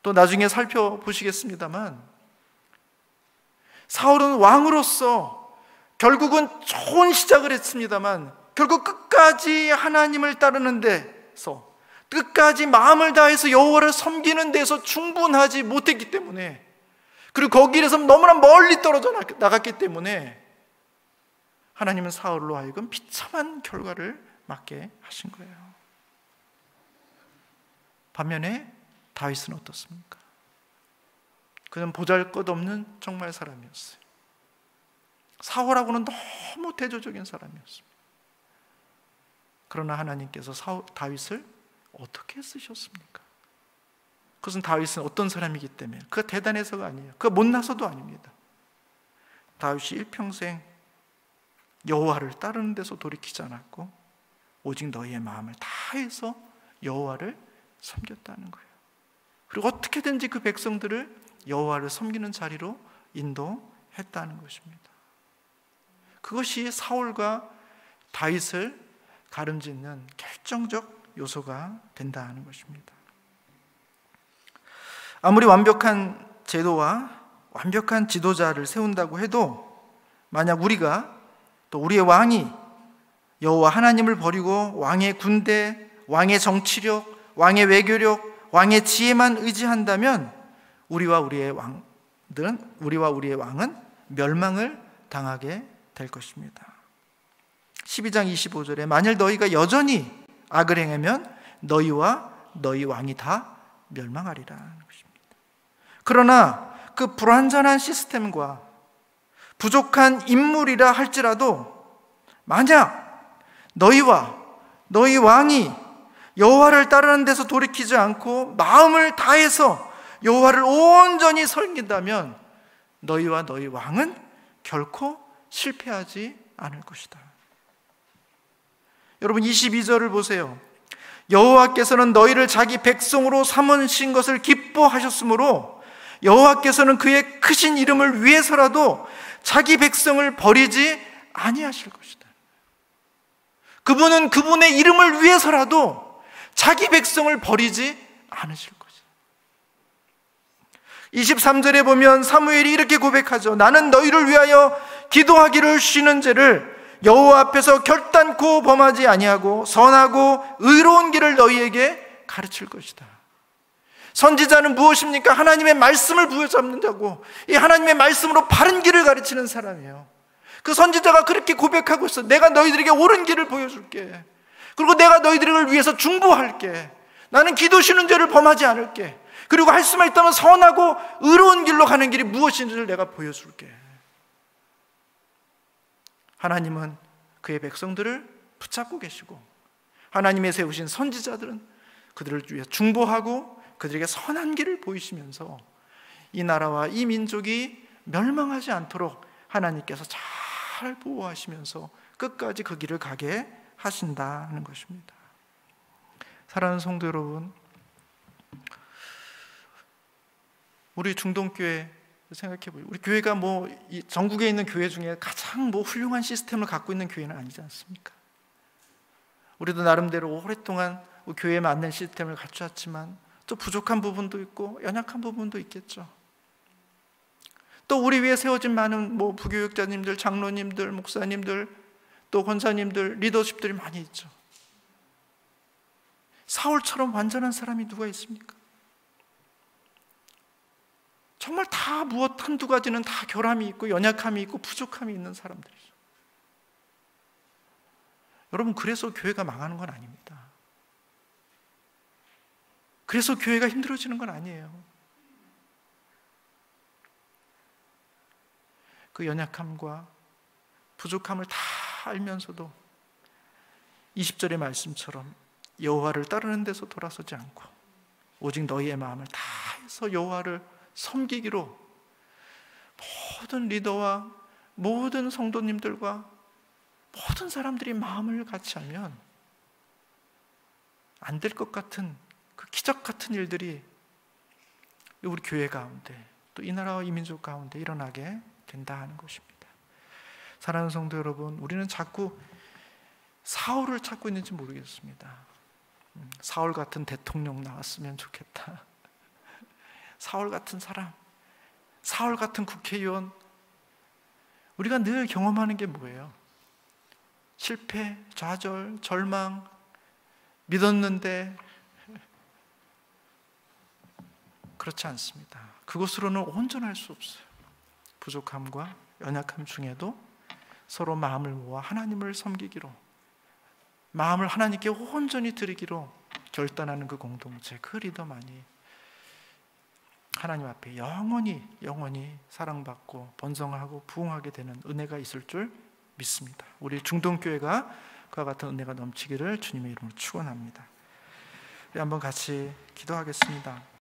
또 나중에 살펴보시겠습니다만 사울은 왕으로서 결국은 좋은 시작을 했습니다만 결국 끝까지 하나님을 따르는 데서, 끝까지 마음을 다해서 여호와를 섬기는 데서 충분하지 못했기 때문에, 그리고 거기에서 너무나 멀리 떨어져 나갔기 때문에 하나님은 사울로 하여금 비참한 결과를 맞게 하신 거예요. 반면에 다윗은 어떻습니까? 그는 보잘것없는 정말 사람이었어요. 사울하고는 너무 대조적인 사람이었습니다. 그러나 하나님께서 다윗을 어떻게 쓰셨습니까? 그것은 다윗은 어떤 사람이기 때문에, 그가 대단해서가 아니에요. 그가 못나서도 아닙니다. 다윗이 일평생 여호와를 따르는 데서 돌이키지 않았고 오직 너희의 마음을 다해서 여호와를 섬겼다는 거예요. 그리고 어떻게든지 그 백성들을 여호와를 섬기는 자리로 인도했다는 것입니다. 그것이 사울과 다윗을 가름짓는 결정적 요소가 된다는 것입니다. 아무리 완벽한 제도와 완벽한 지도자를 세운다고 해도 만약 우리가, 또 우리의 왕이 여호와 하나님을 버리고 왕의 군대, 왕의 정치력, 왕의 외교력, 왕의 지혜만 의지한다면 우리와 우리의 왕은 멸망을 당하게 될 것입니다. 12장 25절에 만일 너희가 여전히 악을 행하면 너희와 너희 왕이 다 멸망하리라는 것입니다. 그러나 그 불완전한 시스템과 부족한 인물이라 할지라도 만약 너희와 너희 왕이 여호와를 따르는 데서 돌이키지 않고 마음을 다해서 여호와를 온전히 섬긴다면 너희와 너희 왕은 결코 실패하지 않을 것이다. 여러분, 22절을 보세요. 여호와께서는 너희를 자기 백성으로 삼으신 것을 기뻐하셨으므로 여호와께서는 그의 크신 이름을 위해서라도 자기 백성을 버리지 아니하실 것이다. 그분은 그분의 이름을 위해서라도 자기 백성을 버리지 않으실 것이다. 23절에 보면 사무엘이 이렇게 고백하죠. 나는 너희를 위하여 기도하기를 쉬는 죄를 여호와 앞에서 결단코 범하지 아니하고 선하고 의로운 길을 너희에게 가르칠 것이다. 선지자는 무엇입니까? 하나님의 말씀을 부여잡는 자고, 이 하나님의 말씀으로 바른 길을 가르치는 사람이에요. 그 선지자가 그렇게 고백하고 있어. 내가 너희들에게 옳은 길을 보여줄게. 그리고 내가 너희들을 위해서 중보할게. 나는 기도 쉬는 죄를 범하지 않을게. 그리고 할 수만 있다면 선하고 의로운 길로 가는 길이 무엇인지를 내가 보여줄게. 하나님은 그의 백성들을 붙잡고 계시고, 하나님의 세우신 선지자들은 그들을 위해 중보하고 그들에게 선한 길을 보이시면서 이 나라와 이 민족이 멸망하지 않도록 하나님께서 잘 보호하시면서 끝까지 그 길을 가게 하신다는 것입니다. 사랑하는 성도 여러분, 우리 중동교회 생각해 보세요. 우리 교회가 이 전국에 있는 교회 중에 가장 훌륭한 시스템을 갖고 있는 교회는 아니지 않습니까? 우리도 나름대로 오랫동안 교회에 맞는 시스템을 갖추었지만 또 부족한 부분도 있고 연약한 부분도 있겠죠. 또 우리 위에 세워진 많은 부교육자님들, 장로님들, 목사님들, 또 권사님들, 리더십들이 많이 있죠. 사울처럼 완전한 사람이 누가 있습니까? 정말 다 무엇 한두 가지는 다 결함이 있고 연약함이 있고 부족함이 있는 사람들이죠. 여러분, 그래서 교회가 망하는 건 아닙니다. 그래서 교회가 힘들어지는 건 아니에요. 그 연약함과 부족함을 다 알면서도 20절의 말씀처럼 여호와를 따르는 데서 돌아서지 않고 오직 너희의 마음을 다해서 여호와를 섬기기로 모든 리더와 모든 성도님들과 모든 사람들이 마음을 같이 하면 안 될 것 같은 그 기적 같은 일들이 우리 교회 가운데 또 이 나라와 이 민족 가운데 일어나게 된다는 것입니다. 사랑하는 성도 여러분, 우리는 자꾸 사울을 찾고 있는지 모르겠습니다. 사울 같은 대통령 나왔으면 좋겠다. 사울 같은 사람, 사울 같은 국회의원. 우리가 늘 경험하는 게 뭐예요? 실패, 좌절, 절망, 믿었는데 그렇지 않습니다. 그것으로는 온전할 수 없어요. 부족함과 연약함 중에도 서로 마음을 모아 하나님을 섬기기로, 마음을 하나님께 온전히 드리기로 결단하는 그 공동체, 그 리더만이 하나님 앞에 영원히 사랑받고 번성하고 부흥하게 되는 은혜가 있을 줄 믿습니다. 우리 중동교회가 그와 같은 은혜가 넘치기를 주님의 이름으로 축원합니다. 우리 한번 같이 기도하겠습니다.